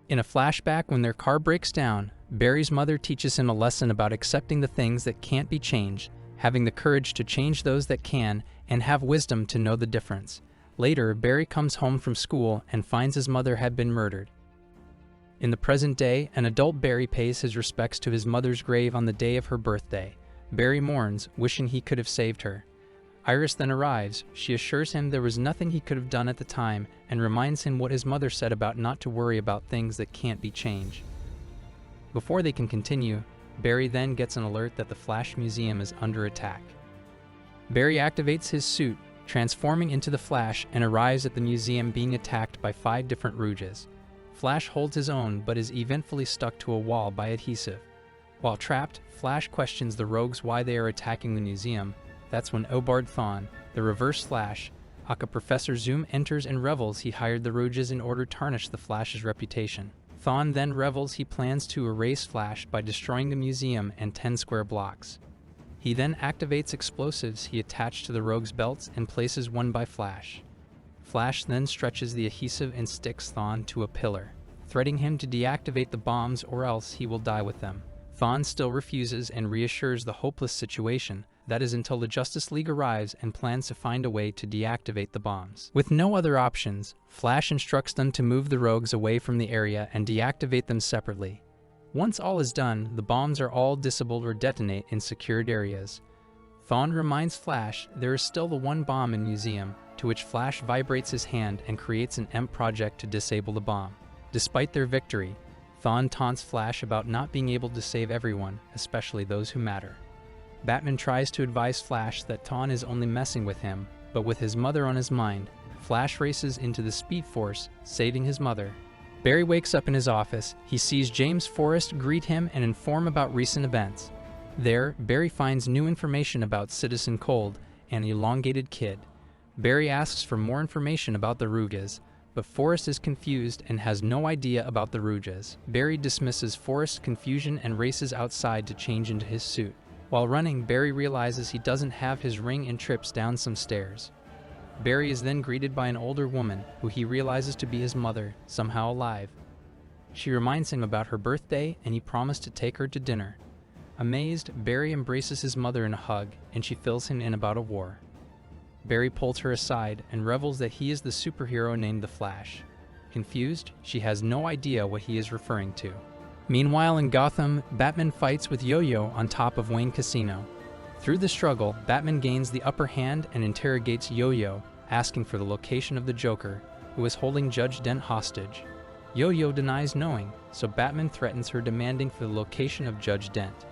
In a flashback, when their car breaks down, Barry's mother teaches him a lesson about accepting the things that can't be changed, having the courage to change those that can, and have wisdom to know the difference. Later, Barry comes home from school and finds his mother had been murdered. In the present day, an adult Barry pays his respects to his mother's grave on the day of her birthday. Barry mourns, wishing he could have saved her. Iris then arrives. She assures him there was nothing he could have done at the time and reminds him what his mother said about not to worry about things that can't be changed. Before they can continue, Barry then gets an alert that the Flash Museum is under attack. Barry activates his suit, transforming into the Flash, and arrives at the museum being attacked by 5 different Rouges. Flash holds his own but is eventfully stuck to a wall by adhesive. While trapped, Flash questions the rogues why they are attacking the museum. That's when Obard Thawne, the Reverse Flash, aka Professor Zoom, enters and revels he hired the Rouges in order to tarnish the Flash's reputation. Thawne then revels he plans to erase Flash by destroying the museum and 10 square blocks. He then activates explosives he attached to the rogues' belts and places one by Flash. Flash then stretches the adhesive and sticks Thawne to a pillar, threatening him to deactivate the bombs or else he will die with them. Thawne still refuses and reassures the hopeless situation, that is until the Justice League arrives and plans to find a way to deactivate the bombs. With no other options, Flash instructs them to move the rogues away from the area and deactivate them separately. Once all is done, the bombs are all disabled or detonate in secured areas. Thawne reminds Flash there is still the one bomb in museum, to which Flash vibrates his hand and creates an EMP project to disable the bomb. Despite their victory, Thawne taunts Flash about not being able to save everyone, especially those who matter. Batman tries to advise Flash that Thawne is only messing with him, but with his mother on his mind, Flash races into the Speed Force, saving his mother. Barry wakes up in his office. He sees James Forrest greet him and inform about recent events. There, Barry finds new information about Citizen Cold, an elongated kid. Barry asks for more information about the Rouges, but Forrest is confused and has no idea about the Rouges. Barry dismisses Forrest's confusion and races outside to change into his suit. While running, Barry realizes he doesn't have his ring and trips down some stairs. Barry is then greeted by an older woman, who he realizes to be his mother, somehow alive. She reminds him about her birthday and he promised to take her to dinner. Amazed, Barry embraces his mother in a hug and she fills him in about a war. Barry pulls her aside and revels that he is the superhero named the Flash. Confused, she has no idea what he is referring to. Meanwhile in Gotham, Batman fights with Yo-Yo on top of Wayne Casino. Through the struggle, Batman gains the upper hand and interrogates Yo-Yo, asking for the location of the Joker, who is holding Judge Dent hostage. Yo-Yo denies knowing, so Batman threatens her, demanding for the location of Judge Dent.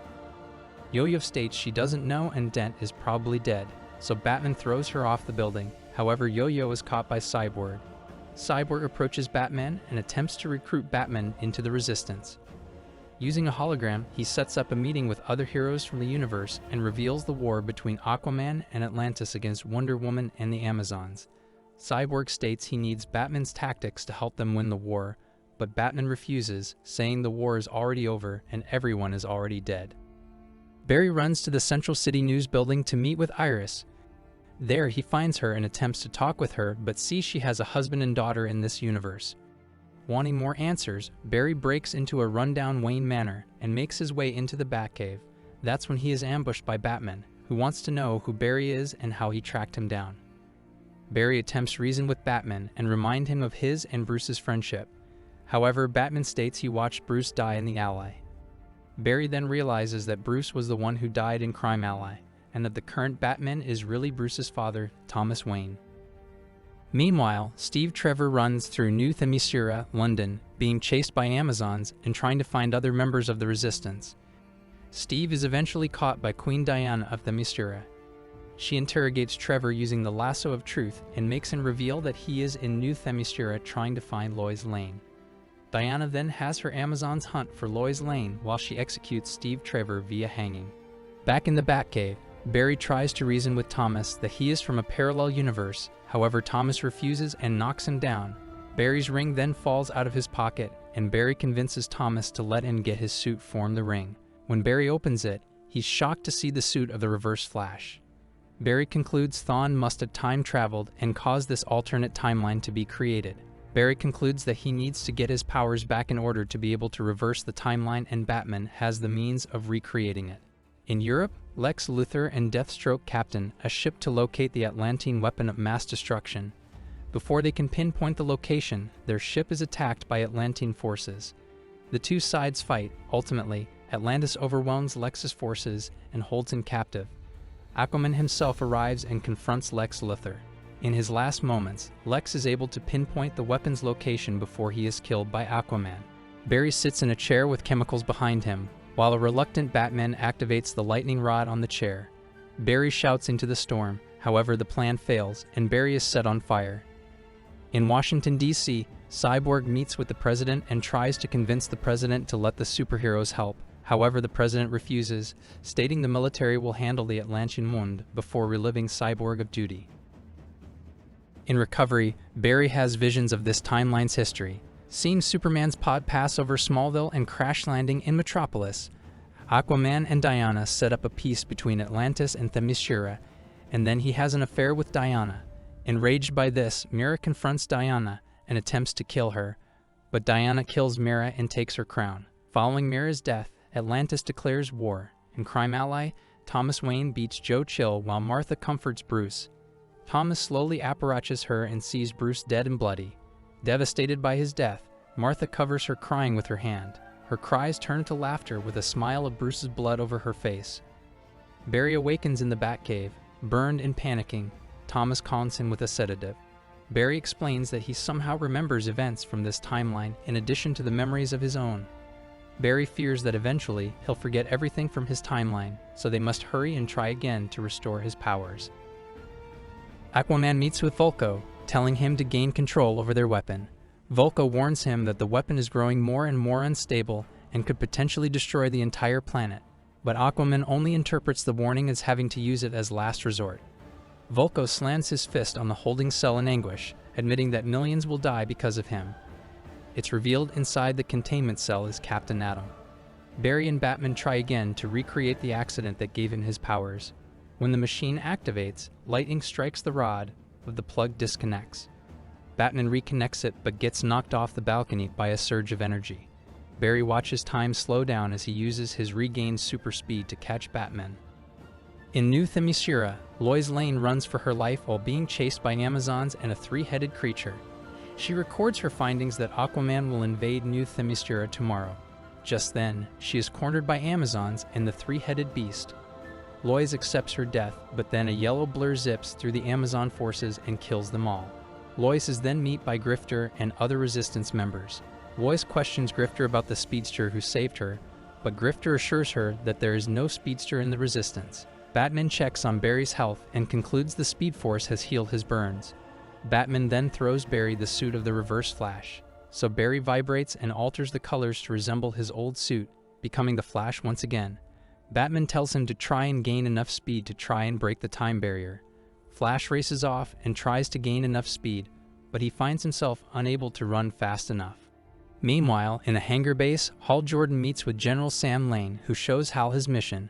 Yo-Yo states she doesn't know and Dent is probably dead, so Batman throws her off the building. However, Yo-Yo is caught by Cyborg. Cyborg approaches Batman and attempts to recruit Batman into the Resistance. Using a hologram, he sets up a meeting with other heroes from the universe and reveals the war between Aquaman and Atlantis against Wonder Woman and the Amazons. Cyborg states he needs Batman's tactics to help them win the war, but Batman refuses, saying the war is already over and everyone is already dead. Barry runs to the Central City News building to meet with Iris. There he finds her and attempts to talk with her, but sees she has a husband and daughter in this universe. Wanting more answers, Barry breaks into a rundown Wayne Manor and makes his way into the Batcave. That's when he is ambushed by Batman, who wants to know who Barry is and how he tracked him down. Barry attempts to reason with Batman and remind him of his and Bruce's friendship. However, Batman states he watched Bruce die in the Ally. Barry then realizes that Bruce was the one who died in Crime Ally, and that the current Batman is really Bruce's father, Thomas Wayne. Meanwhile, Steve Trevor runs through New Themyscira, London, being chased by Amazons and trying to find other members of the Resistance. Steve is eventually caught by Queen Diana of Themyscira. She interrogates Trevor using the lasso of truth and makes him reveal that he is in New Themyscira trying to find Lois Lane. Diana then has her Amazons hunt for Lois Lane while she executes Steve Trevor via hanging. Back in the Batcave, Barry tries to reason with Thomas that he is from a parallel universe. However, Thomas refuses and knocks him down. Barry's ring then falls out of his pocket, and Barry convinces Thomas to let him get his suit form the ring. When Barry opens it, he's shocked to see the suit of the Reverse Flash. Barry concludes Thawne must have time traveled and caused this alternate timeline to be created. Barry concludes that he needs to get his powers back in order to be able to reverse the timeline, and Batman has the means of recreating it. In Europe, Lex Luthor and Deathstroke captain a ship to locate the Atlantean weapon of mass destruction. Before they can pinpoint the location, their ship is attacked by Atlantean forces. The two sides fight. Ultimately, Atlantis overwhelms Lex's forces and holds him captive. Aquaman himself arrives and confronts Lex Luthor. In his last moments, Lex is able to pinpoint the weapon's location before he is killed by Aquaman. Barry sits in a chair with chemicals behind him, while a reluctant Batman activates the lightning rod on the chair. Barry shouts into the storm, however the plan fails, and Barry is set on fire. In Washington, D.C., Cyborg meets with the president and tries to convince the president to let the superheroes help. However, the president refuses, stating the military will handle the Atlantean wound before relieving Cyborg of duty. In recovery, Barry has visions of this timeline's history, seeing Superman's pod pass over Smallville and crash landing in Metropolis. Aquaman and Diana set up a peace between Atlantis and Themyscira, and then he has an affair with Diana. Enraged by this, Mera confronts Diana and attempts to kill her, but Diana kills Mera and takes her crown. Following Mera's death, Atlantis declares war. In crime ally, Thomas Wayne beats Joe Chill while Martha comforts Bruce. Thomas slowly approaches her and sees Bruce dead and bloody. Devastated by his death, Martha covers her crying with her hand. Her cries turn to laughter with a smile of Bruce's blood over her face. Barry awakens in the Batcave. Burned and panicking, Thomas calms him with a sedative. Barry explains that he somehow remembers events from this timeline in addition to the memories of his own. Barry fears that eventually he'll forget everything from his timeline, so they must hurry and try again to restore his powers. Aquaman meets with Vulko, telling him to gain control over their weapon. Vulko warns him that the weapon is growing more and more unstable and could potentially destroy the entire planet, but Aquaman only interprets the warning as having to use it as last resort. Vulko slams his fist on the holding cell in anguish, admitting that millions will die because of him. It's revealed inside the containment cell is Captain Atom. Barry and Batman try again to recreate the accident that gave him his powers. When the machine activates, lightning strikes the rod, but the plug disconnects. Batman reconnects it but gets knocked off the balcony by a surge of energy. Barry watches time slow down as he uses his regained super speed to catch Batman. In New Themyscira, Lois Lane runs for her life while being chased by Amazons and a three-headed creature. She records her findings that Aquaman will invade New Themyscira tomorrow. Just then, she is cornered by Amazons and the three-headed beast. Lois accepts her death, but then a yellow blur zips through the Amazon forces and kills them all. Lois is then met by Grifter and other Resistance members. Lois questions Grifter about the speedster who saved her, but Grifter assures her that there is no speedster in the Resistance. Batman checks on Barry's health and concludes the Speed Force has healed his burns. Batman then throws Barry the suit of the Reverse Flash, so Barry vibrates and alters the colors to resemble his old suit, becoming the Flash once again. Batman tells him to try and gain enough speed to try and break the time barrier. Flash races off and tries to gain enough speed, but he finds himself unable to run fast enough. Meanwhile, in a hangar base, Hal Jordan meets with General Sam Lane, who shows Hal his mission: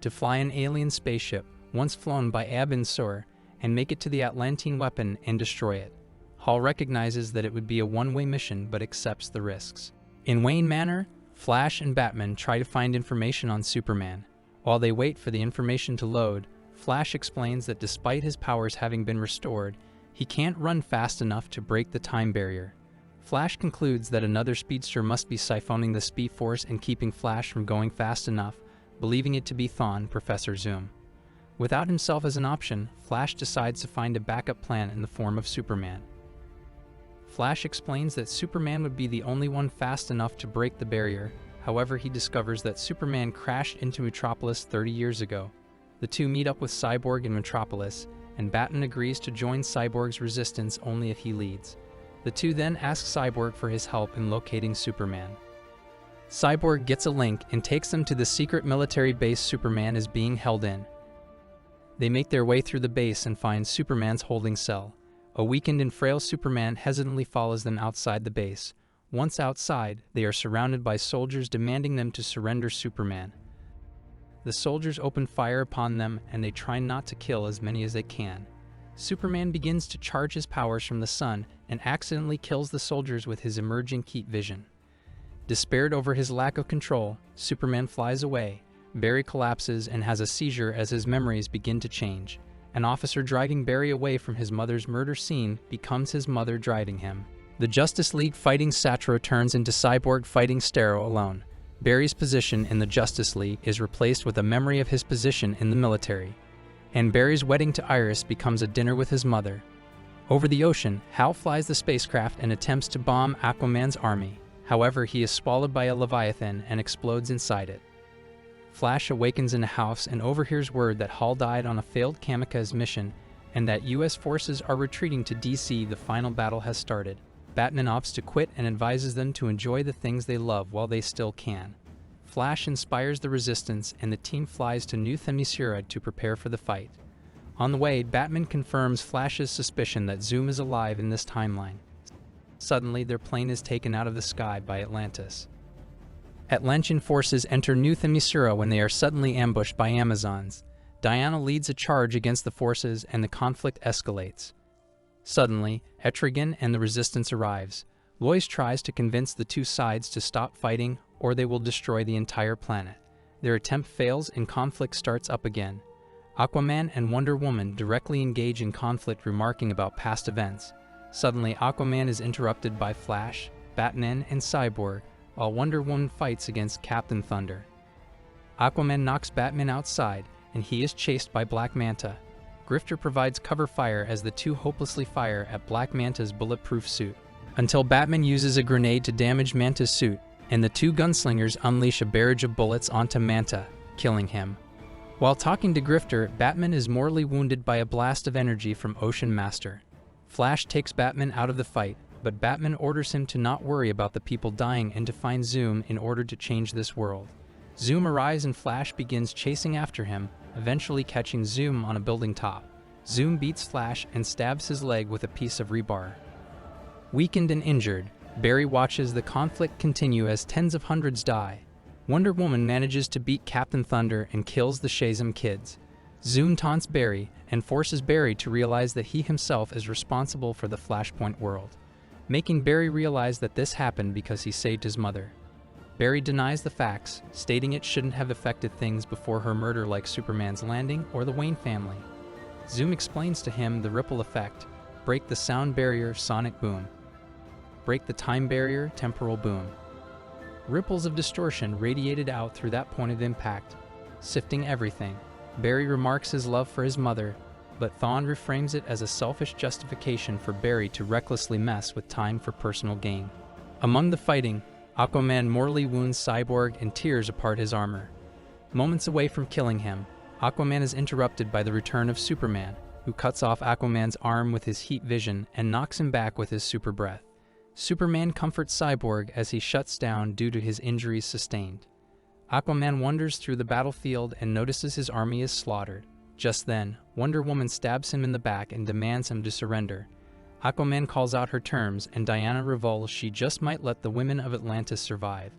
to fly an alien spaceship, once flown by Abin Sur, and make it to the Atlantean weapon and destroy it. Hal recognizes that it would be a one-way mission but accepts the risks. In Wayne Manor, Flash and Batman try to find information on Superman. While they wait for the information to load, Flash explains that despite his powers having been restored, he can't run fast enough to break the time barrier. Flash concludes that another speedster must be siphoning the Speed Force and keeping Flash from going fast enough, believing it to be Thawne, Professor Zoom. Without himself as an option, Flash decides to find a backup plan in the form of Superman. Flash explains that Superman would be the only one fast enough to break the barrier. However, he discovers that Superman crashed into Metropolis 30 years ago. The two meet up with Cyborg in Metropolis, and Batman agrees to join Cyborg's resistance only if he leads. The two then ask Cyborg for his help in locating Superman. Cyborg gets a link and takes them to the secret military base Superman is being held in. They make their way through the base and find Superman's holding cell. A weakened and frail Superman hesitantly follows them outside the base. Once outside, they are surrounded by soldiers demanding them to surrender Superman. The soldiers open fire upon them and they try not to kill as many as they can. Superman begins to charge his powers from the sun and accidentally kills the soldiers with his emerging heat vision. Despaired over his lack of control, Superman flies away. Barry collapses and has a seizure as his memories begin to change. An officer driving Barry away from his mother's murder scene becomes his mother driving him. The Justice League fighting Satro turns into Cyborg fighting Starro alone. Barry's position in the Justice League is replaced with a memory of his position in the military. And Barry's wedding to Iris becomes a dinner with his mother. Over the ocean, Hal flies the spacecraft and attempts to bomb Aquaman's army. However, he is swallowed by a Leviathan and explodes inside it. Flash awakens in a house and overhears word that Hal died on a failed kamikaze mission and that US forces are retreating to DC. The final battle has started. Batman opts to quit and advises them to enjoy the things they love while they still can. Flash inspires the resistance and the team flies to New Themyscira to prepare for the fight. On the way, Batman confirms Flash's suspicion that Zoom is alive in this timeline. Suddenly, their plane is taken out of the sky by Atlantis. Atlantean forces enter New Themyscira when they are suddenly ambushed by Amazons. Diana leads a charge against the forces and the conflict escalates. Suddenly, Etrigan and the Resistance arrives. Lois tries to convince the two sides to stop fighting or they will destroy the entire planet. Their attempt fails and conflict starts up again. Aquaman and Wonder Woman directly engage in conflict, remarking about past events. Suddenly, Aquaman is interrupted by Flash, Batman, and Cyborg, while Wonder Woman fights against Captain Thunder. Aquaman knocks Batman outside, and he is chased by Black Manta. Grifter provides cover fire as the two hopelessly fire at Black Manta's bulletproof suit, until Batman uses a grenade to damage Manta's suit, and the two gunslingers unleash a barrage of bullets onto Manta, killing him. While talking to Grifter, Batman is mortally wounded by a blast of energy from Ocean Master. Flash takes Batman out of the fight, but Batman orders him to not worry about the people dying and to find Zoom in order to change this world. Zoom arrives and Flash begins chasing after him, eventually catching Zoom on a building top. Zoom beats Flash and stabs his leg with a piece of rebar. Weakened and injured, Barry watches the conflict continue as tens of hundreds die. Wonder Woman manages to beat Captain Thunder and kills the Shazam kids. Zoom taunts Barry and forces Barry to realize that he himself is responsible for the Flashpoint world, making Barry realize that this happened because he saved his mother. Barry denies the facts, stating it shouldn't have affected things before her murder like Superman's landing or the Wayne family. Zoom explains to him the ripple effect: break the sound barrier, sonic boom. Break the time barrier, temporal boom. Ripples of distortion radiated out through that point of impact, sifting everything. Barry remarks his love for his mother, but Thawne reframes it as a selfish justification for Barry to recklessly mess with time for personal gain. Among the fighting, Aquaman mortally wounds Cyborg and tears apart his armor. Moments away from killing him, Aquaman is interrupted by the return of Superman, who cuts off Aquaman's arm with his heat vision and knocks him back with his super breath. Superman comforts Cyborg as he shuts down due to his injuries sustained. Aquaman wanders through the battlefield and notices his army is slaughtered. Just then, Wonder Woman stabs him in the back and demands him to surrender. Aquaman calls out her terms, and Diana reveals she just might let the women of Atlantis survive.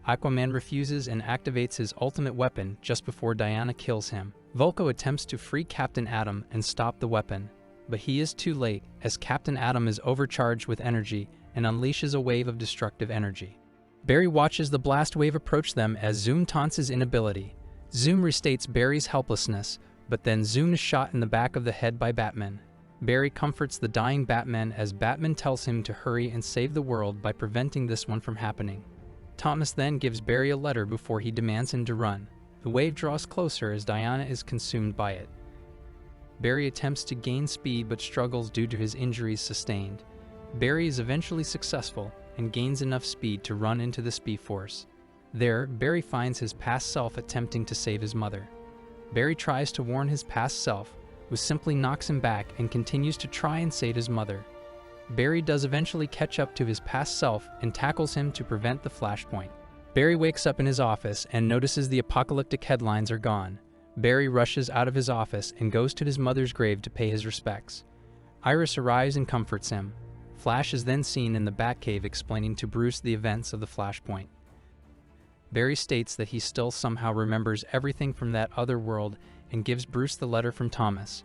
Aquaman refuses and activates his ultimate weapon just before Diana kills him. Vulko attempts to free Captain Atom and stop the weapon, but he is too late as Captain Atom is overcharged with energy and unleashes a wave of destructive energy. Barry watches the blast wave approach them as Zoom taunts his inability. Zoom restates Barry's helplessness, but then Zoom is shot in the back of the head by Batman. Barry comforts the dying Batman as Batman tells him to hurry and save the world by preventing this one from happening. Thomas then gives Barry a letter before he demands him to run. The wave draws closer as Diana is consumed by it. Barry attempts to gain speed but struggles due to his injuries sustained. Barry is eventually successful and gains enough speed to run into the Speed Force. There, Barry finds his past self attempting to save his mother. Barry tries to warn his past self, who simply knocks him back and continues to try and save his mother. Barry does eventually catch up to his past self and tackles him to prevent the Flashpoint. Barry wakes up in his office and notices the apocalyptic headlines are gone. Barry rushes out of his office and goes to his mother's grave to pay his respects. Iris arrives and comforts him. Flash is then seen in the Batcave explaining to Bruce the events of the Flashpoint. Barry states that he still somehow remembers everything from that other world and gives Bruce the letter from Thomas.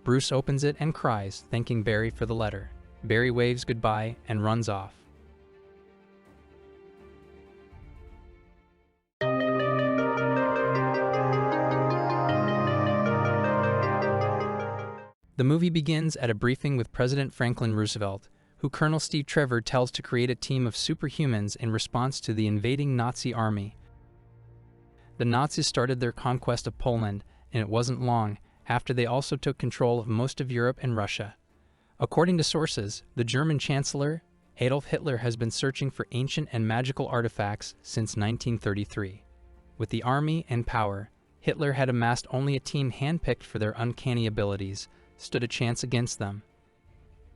Bruce opens it and cries, thanking Barry for the letter. Barry waves goodbye and runs off. The movie begins at a briefing with President Franklin Roosevelt, who Colonel Steve Trevor tells to create a team of superhumans in response to the invading Nazi army. The Nazis started their conquest of Poland, and it wasn't long after they also took control of most of Europe and Russia. According to sources, the German Chancellor, Adolf Hitler, has been searching for ancient and magical artifacts since 1933. With the army and power, Hitler had amassed only a team handpicked for their uncanny abilities, stood a chance against them.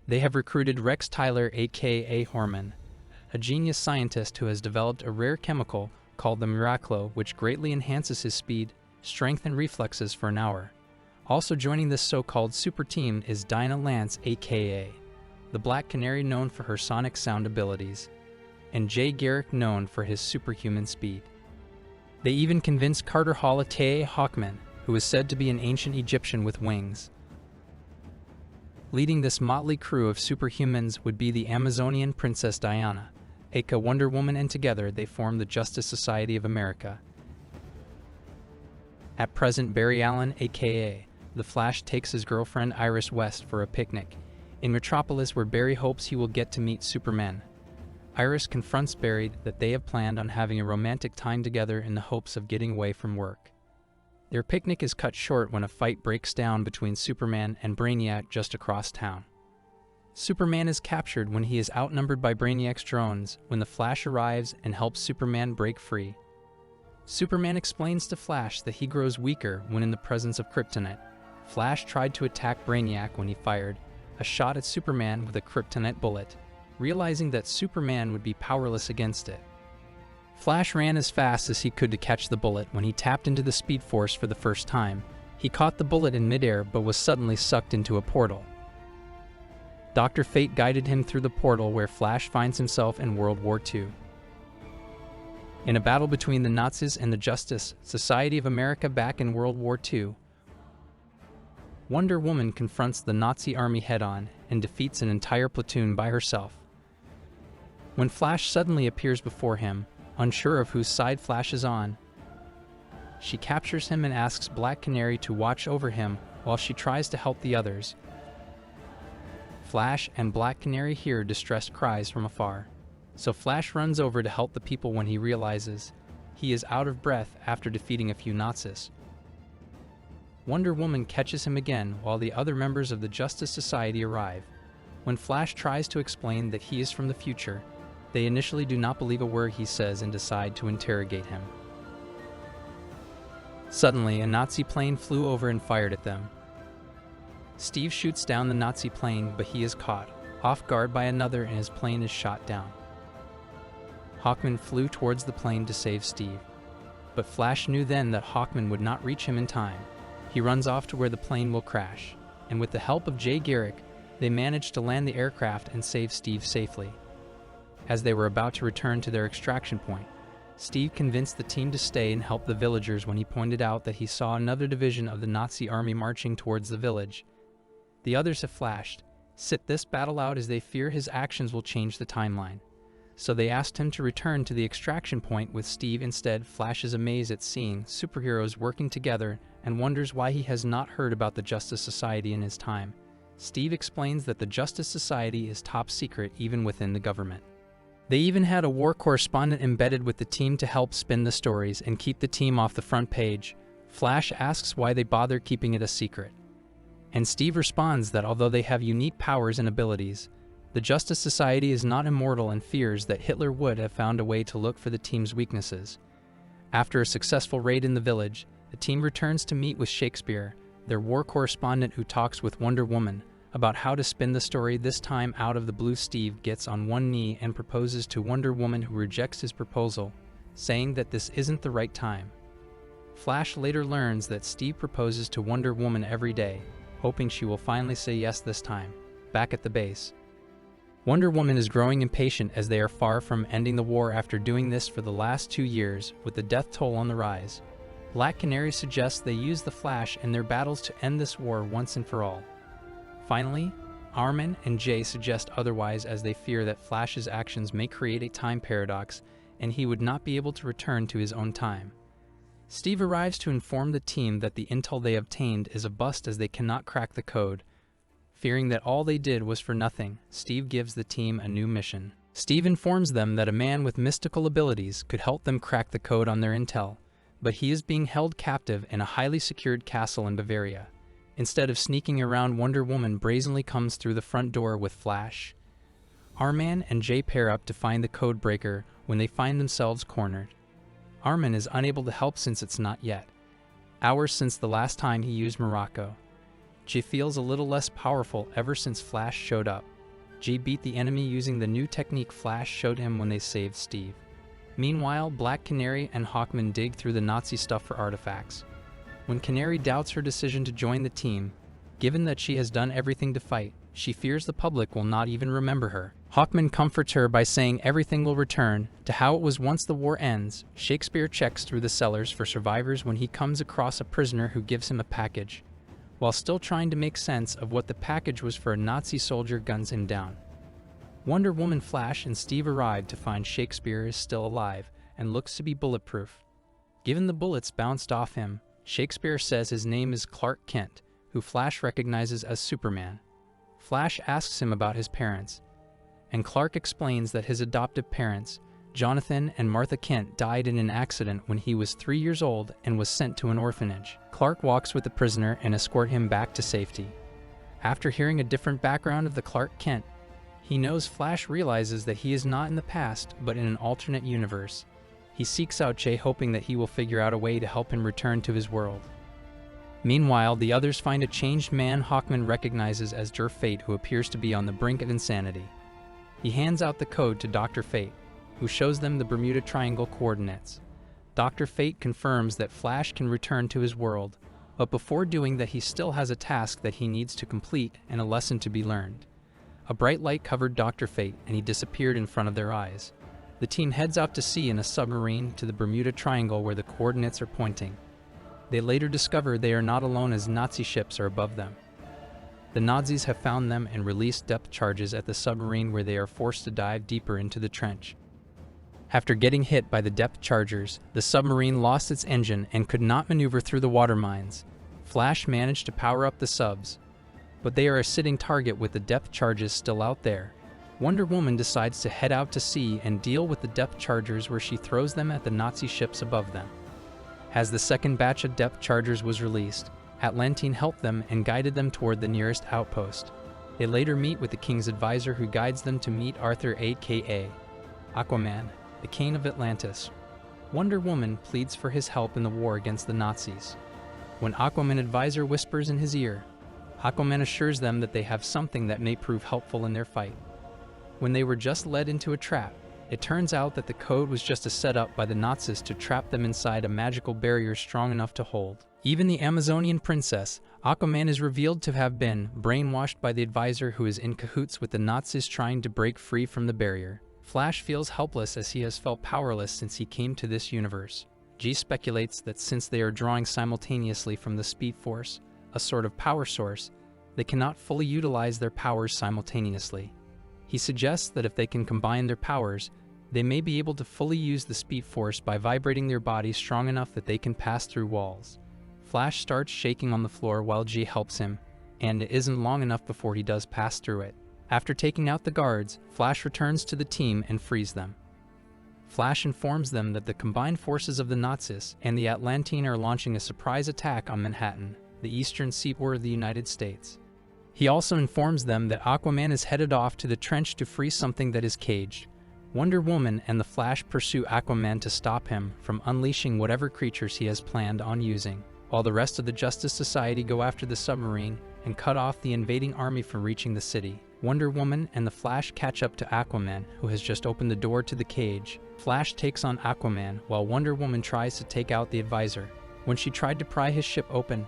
They have recruited Rex Tyler, aka Horman, a genius scientist who has developed a rare chemical called the Miraclo, which greatly enhances his speed, strength, and reflexes for an hour. Also joining this so-called super team is Dinah Lance, aka the Black Canary, known for her sonic sound abilities, and Jay Garrick, known for his superhuman speed. They even convinced Carter Hall Te Hawkman, who is said to be an ancient Egyptian with wings. Leading this motley crew of superhumans would be the Amazonian Princess Diana, aka Wonder Woman, and together they form the Justice Society of America. At present, Barry Allen, aka the Flash, takes his girlfriend Iris west for a picnic in Metropolis, where Barry hopes he will get to meet Superman. Iris confronts Barry that they have planned on having a romantic time together in the hopes of getting away from work. Their picnic is cut short when a fight breaks down between Superman and Brainiac just across town. Superman is captured when he is outnumbered by Brainiac's drones when the Flash arrives and helps Superman break free. Superman explains to Flash that he grows weaker when in the presence of kryptonite. Flash tried to attack Brainiac when he fired a shot at Superman with a kryptonite bullet, realizing that Superman would be powerless against it. Flash ran as fast as he could to catch the bullet. When he tapped into the Speed Force for the first time, he caught the bullet in midair but was suddenly sucked into a portal. Dr. Fate guided him through the portal, where Flash finds himself in World War II. In a battle between the Nazis and the Justice Society of America back in World War II, Wonder Woman confronts the Nazi army head-on and defeats an entire platoon by herself. When Flash suddenly appears before him, unsure of whose side Flash is on, she captures him and asks Black Canary to watch over him while she tries to help the others. Flash and Black Canary hear distressed cries from afar, so Flash runs over to help the people when he realizes he is out of breath after defeating a few Nazis. Wonder Woman catches him again while the other members of the Justice Society arrive. When Flash tries to explain that he is from the future, they initially do not believe a word he says and decide to interrogate him. Suddenly, a Nazi plane flew over and fired at them. Steve shoots down the Nazi plane, but he is caught off guard by another and his plane is shot down. Hawkman flew towards the plane to save Steve, but Flash knew then that Hawkman would not reach him in time. He runs off to where the plane will crash, and with the help of Jay Garrick, they manage to land the aircraft and save Steve safely. As they were about to return to their extraction point, Steve convinced the team to stay and help the villagers when he pointed out that he saw another division of the Nazi army marching towards the village. The others have flashed, sit this battle out as they fear his actions will change the timeline. So they asked him to return to the extraction point with Steve instead. Flash is amazed at seeing superheroes working together and wonders why he has not heard about the Justice Society in his time. Steve explains that the Justice Society is top secret even within the government. They even had a war correspondent embedded with the team to help spin the stories and keep the team off the front page. Flash asks why they bother keeping it a secret, and Steve responds that although they have unique powers and abilities, the Justice Society is not immortal and fears that Hitler would have found a way to look for the team's weaknesses. After a successful raid in the village, the team returns to meet with Shakespeare, their war correspondent, who talks with Wonder Woman about how to spin the story. This time, out of the blue, Steve gets on one knee and proposes to Wonder Woman, who rejects his proposal, saying that this isn't the right time. Flash later learns that Steve proposes to Wonder Woman every day, hoping she will finally say yes this time. Back at the base, Wonder Woman is growing impatient as they are far from ending the war after doing this for the last 2 years, with the death toll on the rise. Black Canary suggests they use the Flash in their battles to end this war once and for all. Finally, Armin and Jay suggest otherwise as they fear that Flash's actions may create a time paradox and he would not be able to return to his own time. Steve arrives to inform the team that the intel they obtained is a bust as they cannot crack the code. Fearing that all they did was for nothing, Steve gives the team a new mission. Steve informs them that a man with mystical abilities could help them crack the code on their intel, but he is being held captive in a highly secured castle in Bavaria. Instead of sneaking around, Wonder Woman brazenly comes through the front door with Flash. Armin and Jay pair up to find the code breaker when they find themselves cornered. Armin is unable to help since it's not yet hours since the last time he used Morocco. Jay feels a little less powerful ever since Flash showed up. Jay beat the enemy using the new technique Flash showed him when they saved Steve. Meanwhile, Black Canary and Hawkman dig through the Nazi stuff for artifacts. When Canary doubts her decision to join the team, given that she has done everything to fight, she fears the public will not even remember her. Hawkman comforts her by saying everything will return to how it was once the war ends. Shakespeare checks through the cellars for survivors when he comes across a prisoner who gives him a package. While still trying to make sense of what the package was for, a Nazi soldier guns him down. Wonder Woman, Flash, and Steve arrive to find Shakespeare is still alive and looks to be bulletproof. Given the bullets bounced off him, Shakespeare says his name is Clark Kent, who Flash recognizes as Superman. Flash asks him about his parents, and Clark explains that his adoptive parents, Jonathan and Martha Kent, died in an accident when he was 3 years old and was sent to an orphanage. Clark walks with the prisoner and escorts him back to safety. After hearing a different background of the Clark Kent, he knows Flash realizes that he is not in the past but in an alternate universe. He seeks out Jay, hoping that he will figure out a way to help him return to his world. Meanwhile, the others find a changed man Hawkman recognizes as Dr. Fate, who appears to be on the brink of insanity. He hands out the code to Dr. Fate, who shows them the Bermuda Triangle coordinates. Dr. Fate confirms that Flash can return to his world, but before doing that he still has a task that he needs to complete and a lesson to be learned. A bright light covered Dr. Fate and he disappeared in front of their eyes. The team heads out to sea in a submarine to the Bermuda Triangle where the coordinates are pointing. They later discover they are not alone as Nazi ships are above them. The Nazis have found them and released depth charges at the submarine where they are forced to dive deeper into the trench. After getting hit by the depth chargers, the submarine lost its engine and could not maneuver through the water mines. Flash managed to power up the subs, but they are a sitting target with the depth charges still out there. Wonder Woman decides to head out to sea and deal with the depth chargers, where she throws them at the Nazi ships above them. As the second batch of depth chargers was released, Atlantine helped them and guided them toward the nearest outpost. They later meet with the King's advisor, who guides them to meet Arthur, aka Aquaman, the King of Atlantis. Wonder Woman pleads for his help in the war against the Nazis. When Aquaman advisor whispers in his ear, Aquaman assures them that they have something that may prove helpful in their fight. When they were just led into a trap, it turns out that the code was just a setup by the Nazis to trap them inside a magical barrier strong enough to hold. Even the Amazonian princess, Aquaman, is revealed to have been brainwashed by the advisor, who is in cahoots with the Nazis trying to break free from the barrier. Flash feels helpless as he has felt powerless since he came to this universe. G speculates that since they are drawing simultaneously from the Speed Force, a sort of power source, they cannot fully utilize their powers simultaneously. He suggests that if they can combine their powers, they may be able to fully use the Speed Force by vibrating their bodies strong enough that they can pass through walls. Flash starts shaking on the floor while G helps him, and it isn't long enough before he does pass through it. After taking out the guards, Flash returns to the team and frees them. Flash informs them that the combined forces of the Nazis and the Atlantine are launching a surprise attack on Manhattan, the eastern seaboard of the United States. He also informs them that Aquaman is headed off to the trench to free something that is caged. Wonder Woman and the Flash pursue Aquaman to stop him from unleashing whatever creatures he has planned on using, while the rest of the Justice Society go after the submarine and cut off the invading army from reaching the city. Wonder Woman and the Flash catch up to Aquaman, who has just opened the door to the cage. Flash takes on Aquaman while Wonder Woman tries to take out the advisor. When she tried to pry his ship open,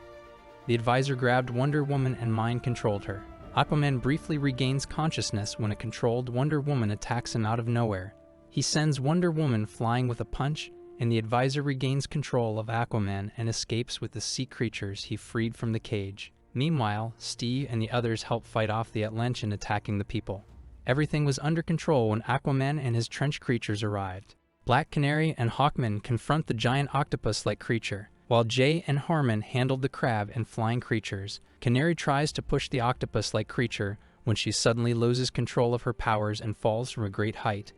the advisor grabbed Wonder Woman and mind-controlled her. Aquaman briefly regains consciousness when a controlled Wonder Woman attacks him out of nowhere. He sends Wonder Woman flying with a punch, and the advisor regains control of Aquaman and escapes with the sea creatures he freed from the cage. Meanwhile, Steve and the others help fight off the Atlantean attacking the people. Everything was under control when Aquaman and his trench creatures arrived. Black Canary and Hawkman confront the giant octopus-like creature, while Jay and Harmon handled the crab and flying creatures. Canary tries to push the octopus-like creature when she suddenly loses control of her powers and falls from a great height.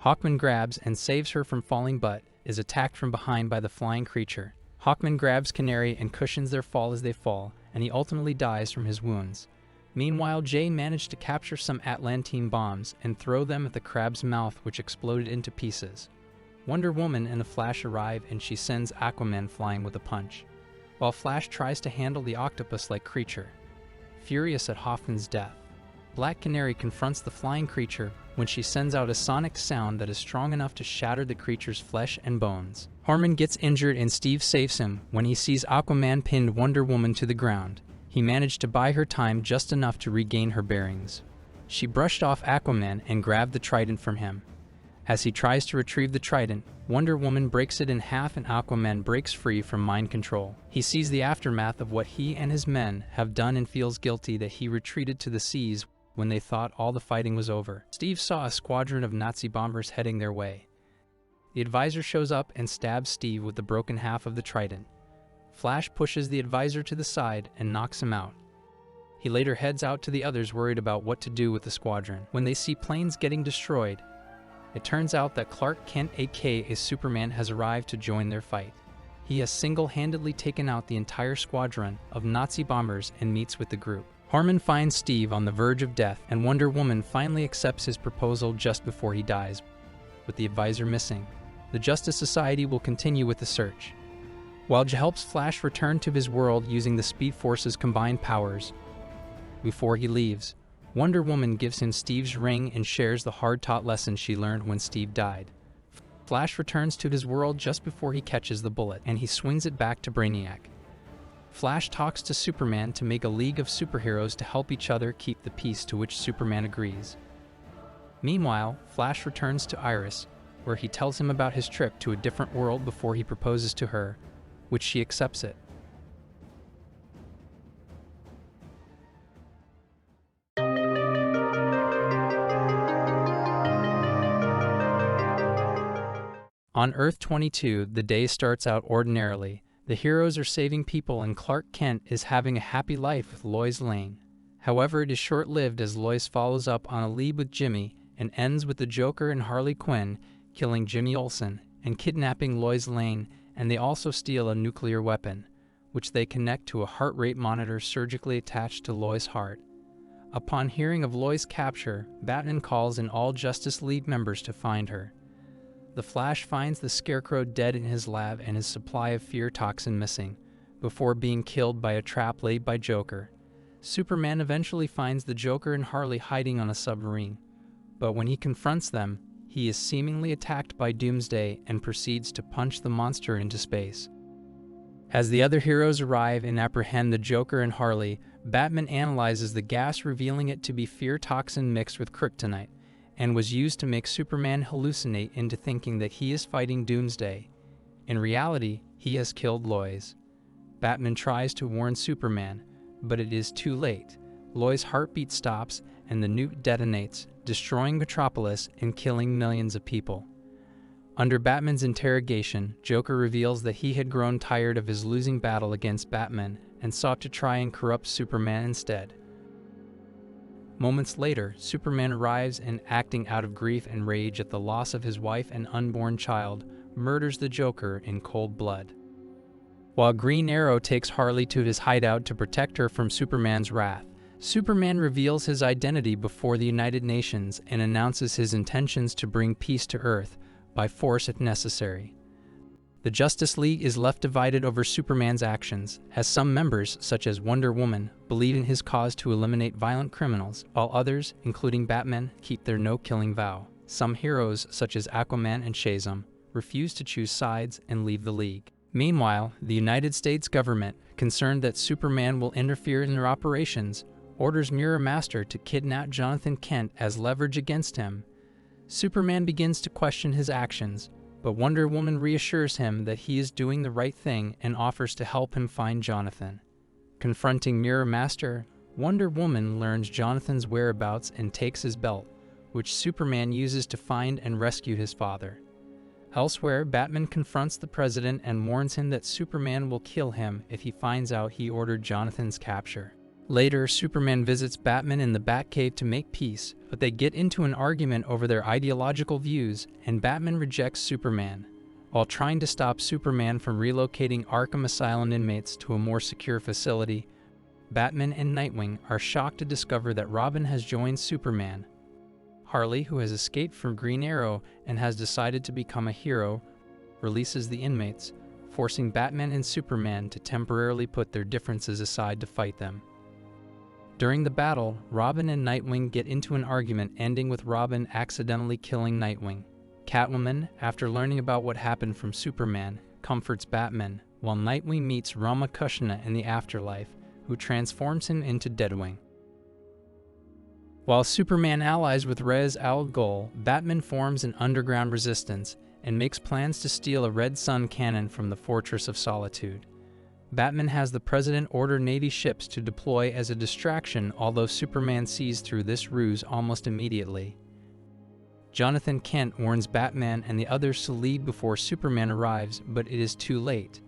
Hawkman grabs and saves her from falling but is attacked from behind by the flying creature. Hawkman grabs Canary and cushions their fall as they fall, and he ultimately dies from his wounds. Meanwhile, Jay managed to capture some Atlantean bombs and throw them at the crab's mouth, which exploded into pieces. Wonder Woman and the Flash arrive and she sends Aquaman flying with a punch, while Flash tries to handle the octopus-like creature. Furious at Hoffman's death, Black Canary confronts the flying creature when she sends out a sonic sound that is strong enough to shatter the creature's flesh and bones. Harmon gets injured and Steve saves him when he sees Aquaman pinned Wonder Woman to the ground. He managed to buy her time just enough to regain her bearings. She brushed off Aquaman and grabbed the trident from him. As he tries to retrieve the trident, Wonder Woman breaks it in half and Aquaman breaks free from mind control. He sees the aftermath of what he and his men have done and feels guilty that he retreated to the seas when they thought all the fighting was over. Steve saw a squadron of Nazi bombers heading their way. The advisor shows up and stabs Steve with the broken half of the trident. Flash pushes the advisor to the side and knocks him out. He later heads out to the others worried about what to do with the squadron. When they see planes getting destroyed, it turns out that Clark Kent aka Superman has arrived to join their fight. He has single-handedly taken out the entire squadron of Nazi bombers and meets with the group. Harmon finds Steve on the verge of death and Wonder Woman finally accepts his proposal just before he dies. With the advisor missing, the Justice Society will continue with the search. While Jay helps Flash return to his world using the Speed Force's combined powers, before he leaves, Wonder Woman gives him Steve's ring and shares the hard-taught lesson she learned when Steve died. Flash returns to his world just before he catches the bullet, and he swings it back to Brainiac. Flash talks to Superman to make a league of superheroes to help each other keep the peace, to which Superman agrees. Meanwhile, Flash returns to Iris, where he tells him about his trip to a different world before he proposes to her, which she accepts it. On Earth 22, the day starts out ordinarily. The heroes are saving people and Clark Kent is having a happy life with Lois Lane. However, it is short-lived as Lois follows up on a lead with Jimmy and ends with the Joker and Harley Quinn killing Jimmy Olsen and kidnapping Lois Lane, and they also steal a nuclear weapon, which they connect to a heart rate monitor surgically attached to Lois' heart. Upon hearing of Lois' capture, Batman calls in all Justice League members to find her. The Flash finds the Scarecrow dead in his lab and his supply of fear toxin missing, before being killed by a trap laid by Joker. Superman eventually finds the Joker and Harley hiding on a submarine, but when he confronts them, he is seemingly attacked by Doomsday and proceeds to punch the monster into space. As the other heroes arrive and apprehend the Joker and Harley, Batman analyzes the gas, revealing it to be fear toxin mixed with kryptonite, and was used to make Superman hallucinate into thinking that he is fighting Doomsday. In reality, he has killed Lois. Batman tries to warn Superman, but it is too late. Lois' heartbeat stops and the nuke detonates, destroying Metropolis and killing millions of people. Under Batman's interrogation, Joker reveals that he had grown tired of his losing battle against Batman and sought to try and corrupt Superman instead. Moments later, Superman arrives and, acting out of grief and rage at the loss of his wife and unborn child, murders the Joker in cold blood. While Green Arrow takes Harley to his hideout to protect her from Superman's wrath, Superman reveals his identity before the United Nations and announces his intentions to bring peace to Earth, by force if necessary. The Justice League is left divided over Superman's actions, as some members, such as Wonder Woman, believe in his cause to eliminate violent criminals, while others, including Batman, keep their no-killing vow. Some heroes, such as Aquaman and Shazam, refuse to choose sides and leave the League. Meanwhile, the United States government, concerned that Superman will interfere in their operations, orders Mirror Master to kidnap Jonathan Kent as leverage against him. Superman begins to question his actions, but Wonder Woman reassures him that he is doing the right thing and offers to help him find Jonathan. Confronting Mirror Master, Wonder Woman learns Jonathan's whereabouts and takes his belt, which Superman uses to find and rescue his father. Elsewhere, Batman confronts the president and warns him that Superman will kill him if he finds out he ordered Jonathan's capture. Later, Superman visits Batman in the Batcave to make peace, but they get into an argument over their ideological views, and Batman rejects Superman. While trying to stop Superman from relocating Arkham Asylum inmates to a more secure facility, Batman and Nightwing are shocked to discover that Robin has joined Superman. Harley, who has escaped from Green Arrow and has decided to become a hero, releases the inmates, forcing Batman and Superman to temporarily put their differences aside to fight them. During the battle, Robin and Nightwing get into an argument ending with Robin accidentally killing Nightwing. Catwoman, after learning about what happened from Superman, comforts Batman, while Nightwing meets Ramakrishna in the afterlife, who transforms him into Deadwing. While Superman allies with Ra's al Ghul, Batman forms an underground resistance and makes plans to steal a Red Sun cannon from the Fortress of Solitude. Batman has the President order Navy ships to deploy as a distraction, although Superman sees through this ruse almost immediately. Jonathan Kent warns Batman and the others to leave before Superman arrives, but it is too late.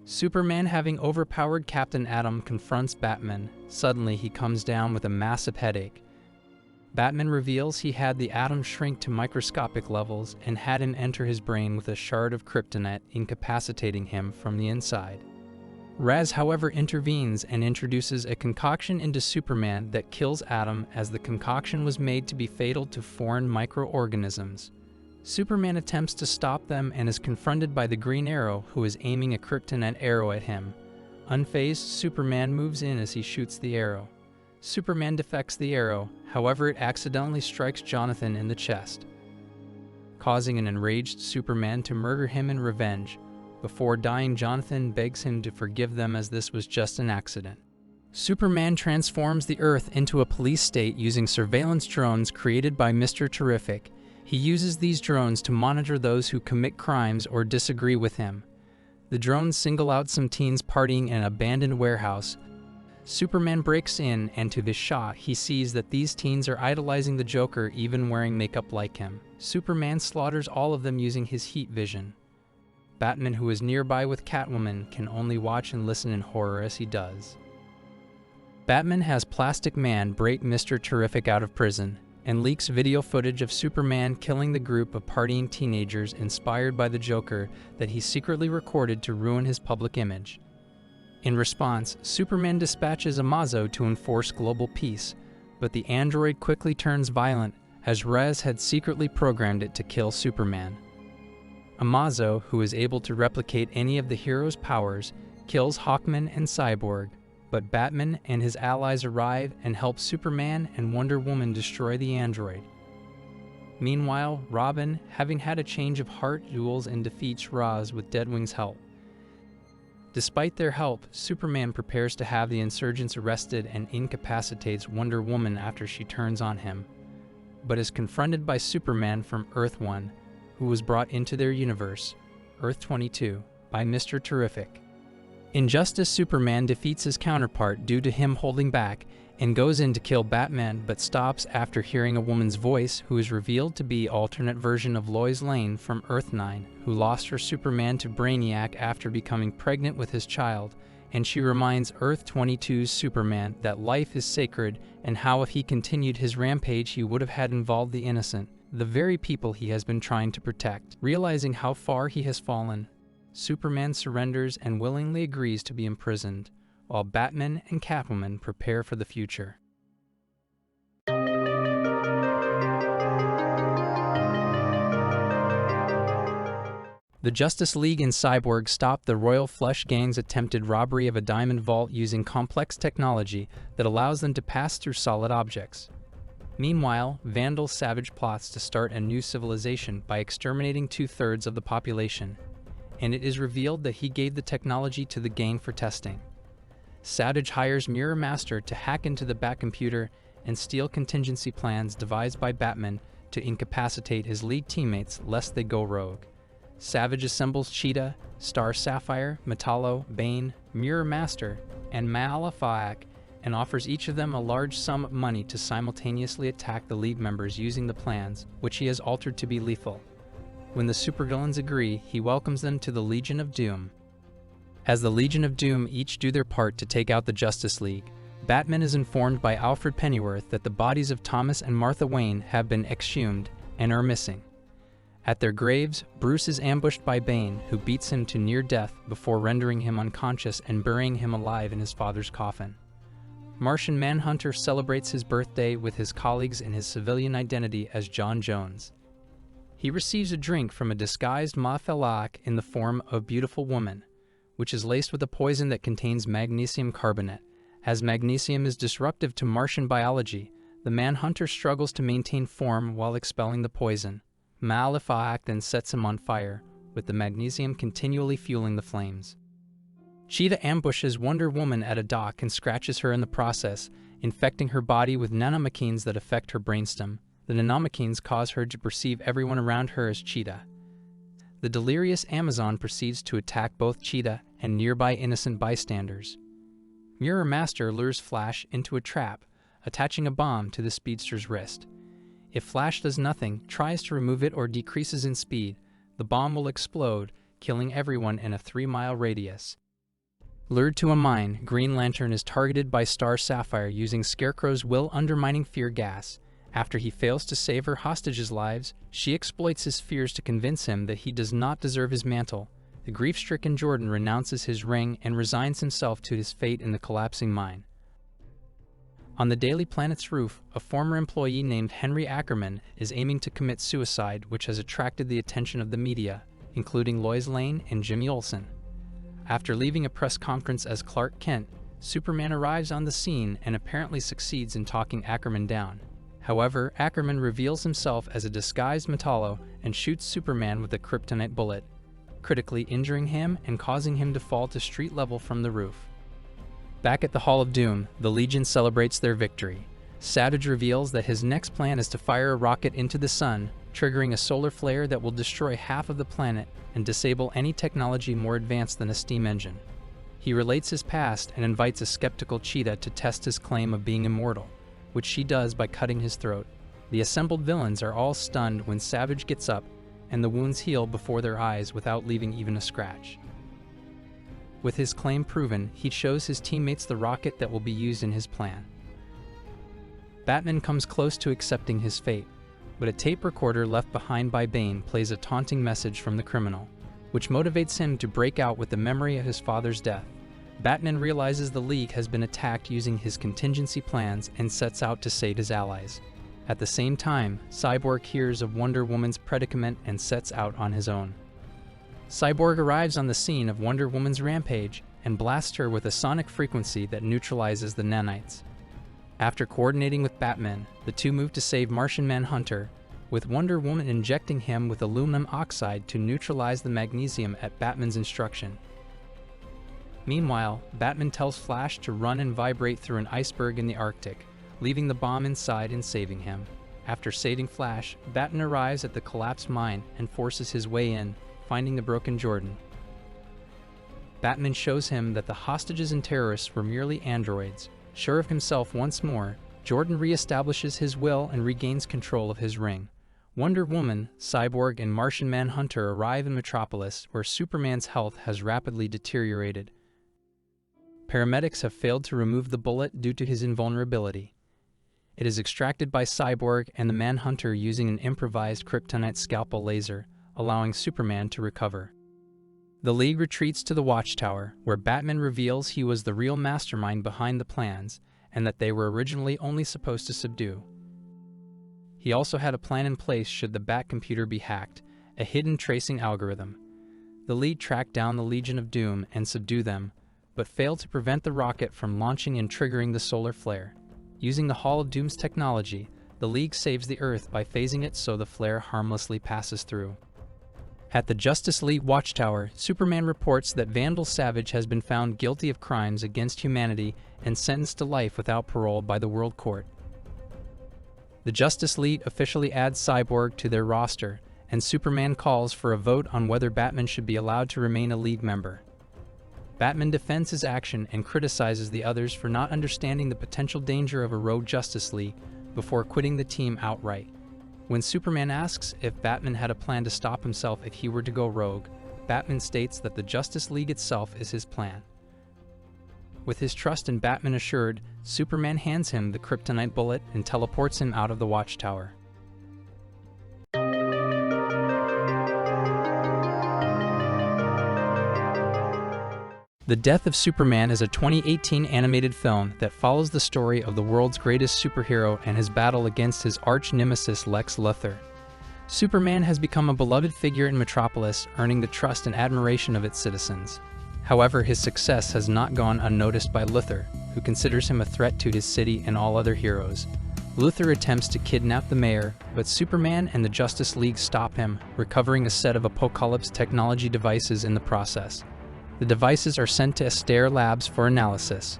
Superman, having overpowered Captain Atom, confronts Batman. Suddenly, he comes down with a massive headache. Batman reveals he had the Atom shrink to microscopic levels and had him enter his brain with a shard of kryptonite, incapacitating him from the inside. Ra's, however, intervenes and introduces a concoction into Superman that kills Atom, as the concoction was made to be fatal to foreign microorganisms. Superman attempts to stop them and is confronted by the Green Arrow, who is aiming a kryptonite arrow at him. Unfazed, Superman moves in as he shoots the arrow. Superman deflects the arrow, however it accidentally strikes Jonathan in the chest, causing an enraged Superman to murder him in revenge. Before dying, Jonathan begs him to forgive them as this was just an accident. Superman transforms the Earth into a police state using surveillance drones created by Mr. Terrific. He uses these drones to monitor those who commit crimes or disagree with him. The drones single out some teens partying in an abandoned warehouse. Superman breaks in, and to his shock, he sees that these teens are idolizing the Joker, even wearing makeup like him. Superman slaughters all of them using his heat vision. Batman, who is nearby with Catwoman, can only watch and listen in horror as he does. Batman has Plastic Man break Mr. Terrific out of prison, and leaks video footage of Superman killing the group of partying teenagers inspired by the Joker that he secretly recorded to ruin his public image. In response, Superman dispatches Amazo to enforce global peace, but the android quickly turns violent, as Ra's had secretly programmed it to kill Superman. Amazo, who is able to replicate any of the hero's powers, kills Hawkman and Cyborg, but Batman and his allies arrive and help Superman and Wonder Woman destroy the android. Meanwhile, Robin, having had a change of heart, duels and defeats Ra's with Deadwing's help. Despite their help, Superman prepares to have the insurgents arrested and incapacitates Wonder Woman after she turns on him, but is confronted by Superman from Earth-1, who was brought into their universe, Earth-22, by Mr. Terrific. In Justice, Superman defeats his counterpart due to him holding back and goes in to kill Batman, but stops after hearing a woman's voice who is revealed to be alternate version of Lois Lane from Earth-9, who lost her Superman to Brainiac after becoming pregnant with his child, and she reminds Earth-22's Superman that life is sacred and how if he continued his rampage he would have had involved the innocent, the very people he has been trying to protect. Realizing how far he has fallen, Superman surrenders and willingly agrees to be imprisoned, while Batman and Catwoman prepare for the future. The Justice League and Cyborg stop the Royal Flush Gang's attempted robbery of a diamond vault using complex technology that allows them to pass through solid objects. Meanwhile, Vandal Savage plots to start a new civilization by exterminating 2/3 of the population, and it is revealed that he gave the technology to the gang for testing. Savage hires Mirror Master to hack into the Batcomputer and steal contingency plans devised by Batman to incapacitate his League teammates lest they go rogue. Savage assembles Cheetah, Star Sapphire, Metallo, Bane, Mirror Master, and Malefic, and offers each of them a large sum of money to simultaneously attack the League members using the plans, which he has altered to be lethal. When the supervillains agree, he welcomes them to the Legion of Doom. As the Legion of Doom each do their part to take out the Justice League, Batman is informed by Alfred Pennyworth that the bodies of Thomas and Martha Wayne have been exhumed and are missing. At their graves, Bruce is ambushed by Bane, who beats him to near death before rendering him unconscious and burying him alive in his father's coffin. Martian Manhunter celebrates his birthday with his colleagues in his civilian identity as John Jones. He receives a drink from a disguised Malefic in the form of Beautiful Woman, which is laced with a poison that contains magnesium carbonate. As magnesium is disruptive to Martian biology, the Manhunter struggles to maintain form while expelling the poison. Malefic then sets him on fire, with the magnesium continually fueling the flames. Cheetah ambushes Wonder Woman at a dock and scratches her in the process, infecting her body with nanomachines that affect her brainstem. The nanomachines cause her to perceive everyone around her as Cheetah. The delirious Amazon proceeds to attack both Cheetah and nearby innocent bystanders. Mirror Master lures Flash into a trap, attaching a bomb to the speedster's wrist. If Flash does nothing, tries to remove it or decreases in speed, the bomb will explode, killing everyone in a 3-mile radius. Lured to a mine, Green Lantern is targeted by Star Sapphire using Scarecrow's will-undermining fear gas. After he fails to save her hostages' lives, she exploits his fears to convince him that he does not deserve his mantle. The grief-stricken Jordan renounces his ring and resigns himself to his fate in the collapsing mine. On the Daily Planet's roof, a former employee named Henry Ackerman is aiming to commit suicide, which has attracted the attention of the media, including Lois Lane and Jimmy Olsen. After leaving a press conference as Clark Kent, Superman arrives on the scene and apparently succeeds in talking Ackerman down. However, Ackerman reveals himself as a disguised Metallo and shoots Superman with a kryptonite bullet, critically injuring him and causing him to fall to street level from the roof. Back at the Hall of Doom, the Legion celebrates their victory. Savage reveals that his next plan is to fire a rocket into the sun, triggering a solar flare that will destroy half of the planet and disable any technology more advanced than a steam engine. He relates his past and invites a skeptical Cheetah to test his claim of being immortal, which she does by cutting his throat. The assembled villains are all stunned when Savage gets up, and the wounds heal before their eyes without leaving even a scratch. With his claim proven, he shows his teammates the rocket that will be used in his plan. Batman comes close to accepting his fate, but a tape recorder left behind by Bane plays a taunting message from the criminal, which motivates him to break out with the memory of his father's death. Batman realizes the League has been attacked using his contingency plans and sets out to save his allies. At the same time, Cyborg hears of Wonder Woman's predicament and sets out on his own. Cyborg arrives on the scene of Wonder Woman's rampage and blasts her with a sonic frequency that neutralizes the nanites. After coordinating with Batman, the two move to save Martian Manhunter, with Wonder Woman injecting him with aluminum oxide to neutralize the magnesium at Batman's instruction. Meanwhile, Batman tells Flash to run and vibrate through an iceberg in the Arctic, leaving the bomb inside and saving him. After saving Flash, Batman arrives at the collapsed mine and forces his way in, finding the broken Jordan. Batman shows him that the hostages and terrorists were merely androids. Sure of himself once more, Jordan reestablishes his will and regains control of his ring. Wonder Woman, Cyborg, and Martian Manhunter arrive in Metropolis, where Superman's health has rapidly deteriorated. Paramedics have failed to remove the bullet due to his invulnerability. It is extracted by Cyborg and the Manhunter using an improvised kryptonite scalpel laser, allowing Superman to recover. The League retreats to the Watchtower, where Batman reveals he was the real mastermind behind the plans, and that they were originally only supposed to subdue. He also had a plan in place should the Bat computer be hacked, a hidden tracing algorithm. The League track down the Legion of Doom and subdue them, but fail to prevent the rocket from launching and triggering the solar flare. Using the Hall of Doom's technology, the League saves the Earth by phasing it so the flare harmlessly passes through. At the Justice League Watchtower, Superman reports that Vandal Savage has been found guilty of crimes against humanity and sentenced to life without parole by the World Court. The Justice League officially adds Cyborg to their roster, and Superman calls for a vote on whether Batman should be allowed to remain a League member. Batman defends his action and criticizes the others for not understanding the potential danger of a rogue Justice League before quitting the team outright. When Superman asks if Batman had a plan to stop himself if he were to go rogue, Batman states that the Justice League itself is his plan. With his trust in Batman assured, Superman hands him the kryptonite bullet and teleports him out of the Watchtower. The Death of Superman is a 2018 animated film that follows the story of the world's greatest superhero and his battle against his arch-nemesis Lex Luthor. Superman has become a beloved figure in Metropolis, earning the trust and admiration of its citizens. However, his success has not gone unnoticed by Luthor, who considers him a threat to his city and all other heroes. Luthor attempts to kidnap the mayor, but Superman and the Justice League stop him, recovering a set of Apocalypse technology devices in the process. The devices are sent to Astaire Labs for analysis.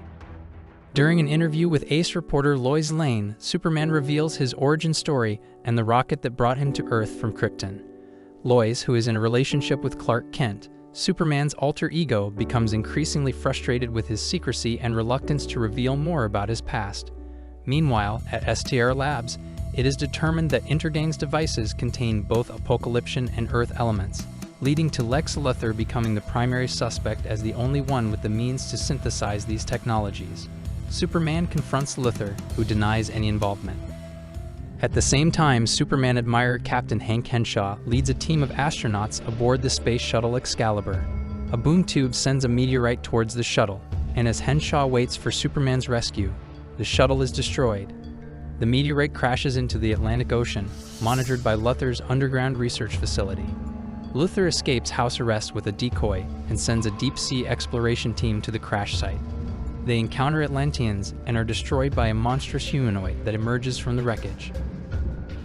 During an interview with Ace reporter Lois Lane, Superman reveals his origin story and the rocket that brought him to Earth from Krypton. Lois, who is in a relationship with Clark Kent, Superman's alter ego, becomes increasingly frustrated with his secrecy and reluctance to reveal more about his past. Meanwhile, at Astaire Labs, it is determined that Intergang's devices contain both Apocalyptian and Earth elements, leading to Lex Luthor becoming the primary suspect as the only one with the means to synthesize these technologies. Superman confronts Luthor, who denies any involvement. At the same time, Superman admirer Captain Hank Henshaw leads a team of astronauts aboard the space shuttle Excalibur. A boom tube sends a meteorite towards the shuttle, and as Henshaw waits for Superman's rescue, the shuttle is destroyed. The meteorite crashes into the Atlantic Ocean, monitored by Luthor's underground research facility. Luthor escapes house arrest with a decoy and sends a deep-sea exploration team to the crash site. They encounter Atlanteans and are destroyed by a monstrous humanoid that emerges from the wreckage.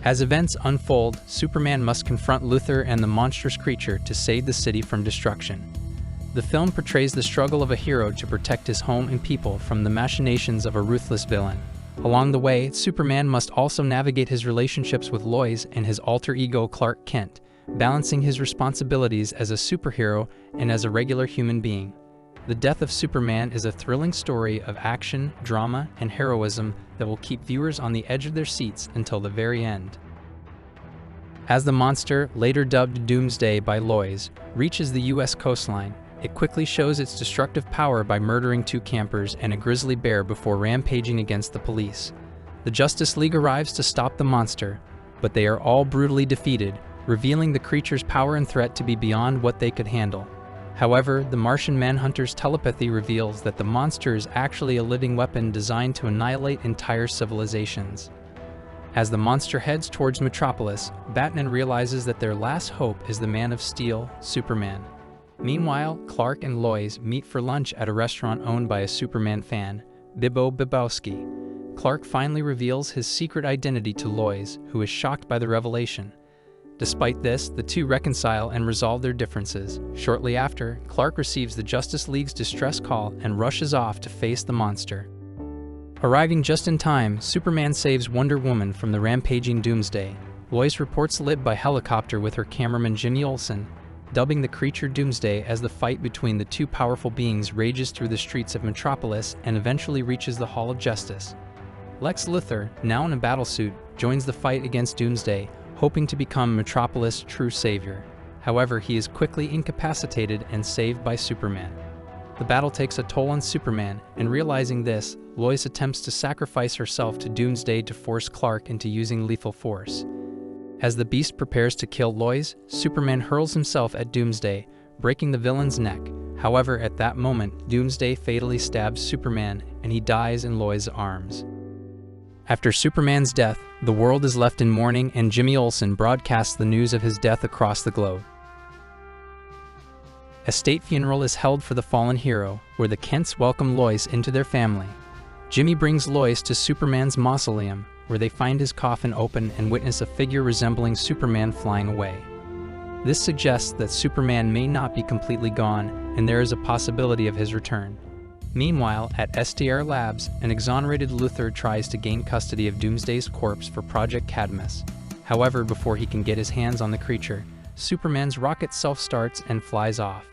As events unfold, Superman must confront Luthor and the monstrous creature to save the city from destruction. The film portrays the struggle of a hero to protect his home and people from the machinations of a ruthless villain. Along the way, Superman must also navigate his relationships with Lois and his alter ego Clark Kent, balancing his responsibilities as a superhero and as a regular human being. The Death of Superman is a thrilling story of action, drama, and heroism that will keep viewers on the edge of their seats until the very end. As the monster, later dubbed Doomsday by Lois, reaches the U.S. coastline, it quickly shows its destructive power by murdering 2 campers and a grizzly bear before rampaging against the police. The Justice League arrives to stop the monster, but they are all brutally defeated, revealing the creature's power and threat to be beyond what they could handle. However, the Martian Manhunter's telepathy reveals that the monster is actually a living weapon designed to annihilate entire civilizations. As the monster heads towards Metropolis, Batman realizes that their last hope is the Man of Steel, Superman. Meanwhile, Clark and Lois meet for lunch at a restaurant owned by a Superman fan, Bibbo Bibowski. Clark finally reveals his secret identity to Lois, who is shocked by the revelation. Despite this, the two reconcile and resolve their differences. Shortly after, Clark receives the Justice League's distress call and rushes off to face the monster. Arriving just in time, Superman saves Wonder Woman from the rampaging Doomsday. Lois reports Lib by helicopter with her cameraman Jimmy Olsen, dubbing the creature Doomsday as the fight between the two powerful beings rages through the streets of Metropolis and eventually reaches the Hall of Justice. Lex Luthor, now in a battlesuit, joins the fight against Doomsday, hoping to become Metropolis' true savior. However, he is quickly incapacitated and saved by Superman. The battle takes a toll on Superman, and realizing this, Lois attempts to sacrifice herself to Doomsday to force Clark into using lethal force. As the Beast prepares to kill Lois, Superman hurls himself at Doomsday, breaking the villain's neck. However, at that moment, Doomsday fatally stabs Superman, and he dies in Lois' arms. After Superman's death, the world is left in mourning, and Jimmy Olsen broadcasts the news of his death across the globe. A state funeral is held for the fallen hero, where the Kents welcome Lois into their family. Jimmy brings Lois to Superman's mausoleum, where they find his coffin open and witness a figure resembling Superman flying away. This suggests that Superman may not be completely gone, and there is a possibility of his return. Meanwhile, at Astaire Labs, an exonerated Luthor tries to gain custody of Doomsday's corpse for Project Cadmus. However, before he can get his hands on the creature, Superman's rocket self-starts and flies off.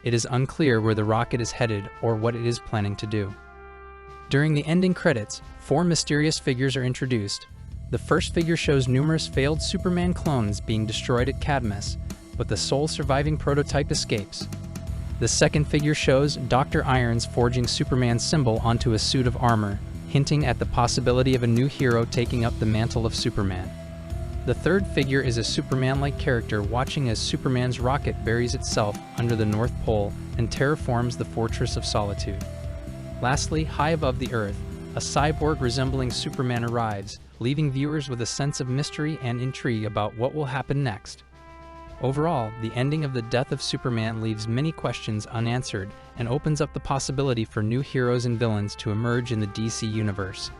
It is unclear where the rocket is headed or what it is planning to do. During the ending credits, 4 mysterious figures are introduced. The first figure shows numerous failed Superman clones being destroyed at Cadmus, but the sole surviving prototype escapes. The second figure shows Dr. Irons forging Superman's symbol onto a suit of armor, hinting at the possibility of a new hero taking up the mantle of Superman. The third figure is a Superman-like character watching as Superman's rocket buries itself under the North Pole and terraforms the Fortress of Solitude. Lastly, high above the Earth, a cyborg resembling Superman arrives, leaving viewers with a sense of mystery and intrigue about what will happen next. Overall, the ending of The Death of Superman leaves many questions unanswered and opens up the possibility for new heroes and villains to emerge in the DC universe.